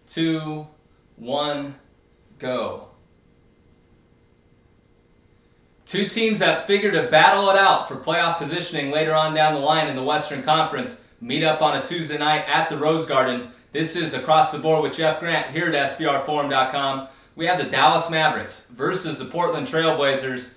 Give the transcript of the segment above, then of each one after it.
2, 1, go. Two teams that figure to battle it out for playoff positioning later on down the line in the Western Conference meet up on a Tuesday night at the Rose Garden. This is Across the Board with Jeff Grant here at SBRforum.com. We have the Dallas Mavericks versus the Portland Trail Blazers.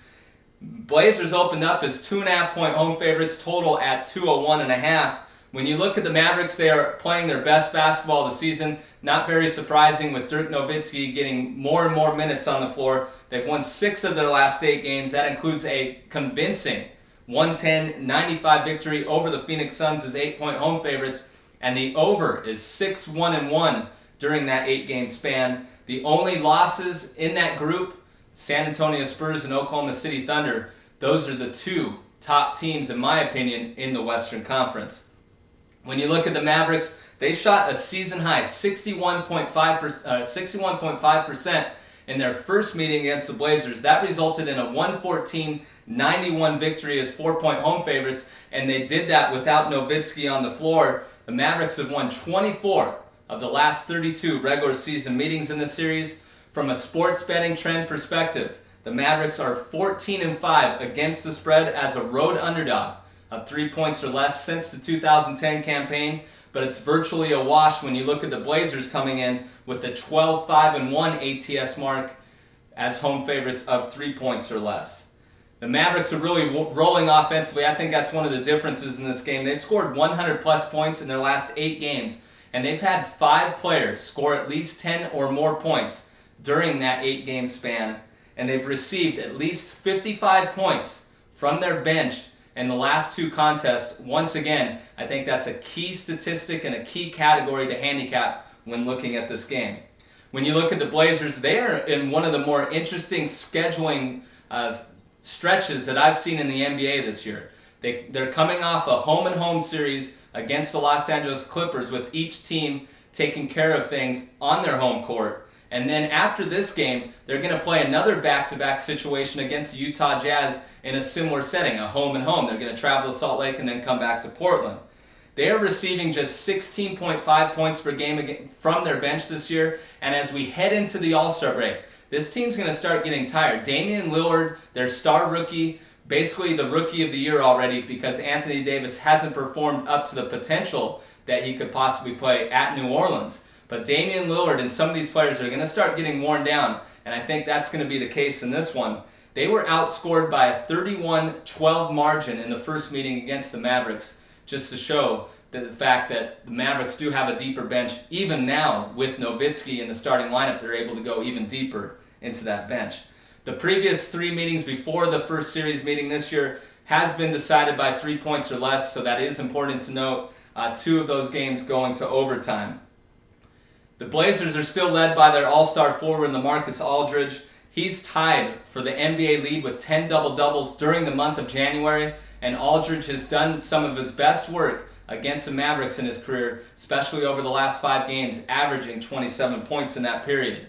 Blazers opened up as 2.5-point home favorites, total at 201.5. When you look at the Mavericks, they are playing their best basketball of the season. Not very surprising, with Dirk Nowitzki getting more and more minutes on the floor. They've won 6 of their last 8 games. That includes a convincing 110-95 victory over the Phoenix Suns as 8-point home favorites. And the over is 6-1-1 during that 8-game span. The only losses in that group, San Antonio Spurs and Oklahoma City Thunder. Those are the two top teams, in my opinion, in the Western Conference. When you look at the Mavericks, they shot a season-high 61.5% in their first meeting against the Blazers. That resulted in a 114-91 victory as 4-point home favorites, and they did that without Nowitzki on the floor. The Mavericks have won 24 of the last 32 regular season meetings in the series. From a sports betting trend perspective, the Mavericks are 14-5 against the spread as a road underdog of 3 points or less since the 2010 campaign, but it's virtually a wash when you look at the Blazers coming in with the 12-5-1 ATS mark as home favorites of 3 points or less. The Mavericks are really rolling offensively. I think that's one of the differences in this game. They've scored 100-plus points in their last 8 games, and they've had 5 players score at least 10 or more points during that 8-game span, and they've received at least 55 points from their bench in the last 2 contests. Once again, I think that's a key statistic and a key category to handicap when looking at this game. When you look at the Blazers, they are in one of the more interesting scheduling stretches that I've seen in the NBA this year. They're coming off a home-and-home series against the Los Angeles Clippers, with each team taking care of things on their home court. And then after this game, they're going to play another back-to-back situation against the Utah Jazz in a similar setting, a home-and-home. They're going to travel to Salt Lake and then come back to Portland. They are receiving just 16.5 points per game from their bench this year. And as we head into the All-Star break, this team's going to start getting tired. Damian Lillard, their star rookie, basically the rookie of the year already, because Anthony Davis hasn't performed up to the potential that he could possibly play at New Orleans. But Damian Lillard and some of these players are going to start getting worn down, and I think that's going to be the case in this one. They were outscored by a 31-12 margin in the first meeting against the Mavericks, just to show that the fact that the Mavericks do have a deeper bench. Even now, with Nowitzki in the starting lineup, they're able to go even deeper into that bench. The previous 3 meetings before the first series meeting this year has been decided by 3 points or less, so that is important to note. 2 of those games going to overtime. The Blazers are still led by their all-star forward, LaMarcus Aldridge. He's tied for the NBA lead with 10 double-doubles during the month of January, and Aldridge has done some of his best work against the Mavericks in his career, especially over the last 5 games, averaging 27 points in that period.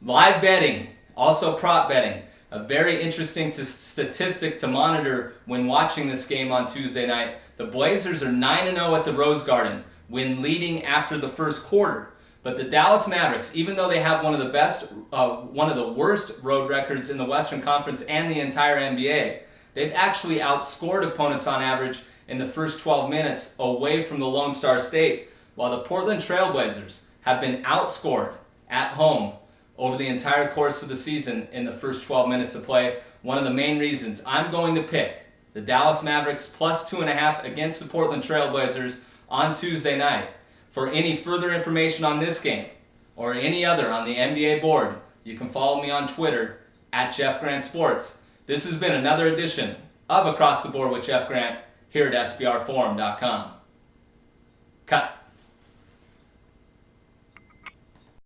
Live betting, also prop betting, a very interesting statistic to monitor when watching this game on Tuesday night. The Blazers are 9-0 at the Rose Garden when leading after the first quarter. But the Dallas Mavericks, even though they have one of the worst road records in the Western Conference and the entire NBA, they've actually outscored opponents on average in the first 12 minutes away from the Lone Star State, while the Portland Trail Blazers have been outscored at home over the entire course of the season in the first 12 minutes of play. One of the main reasons I'm going to pick the Dallas Mavericks plus 2.5 against the Portland Trail Blazers on Tuesday night. For any further information on this game or any other on the NBA board, you can follow me on Twitter at Jeff Grant Sports. This has been another edition of Across the Board with Jeff Grant here at SBRforum.com. Cut.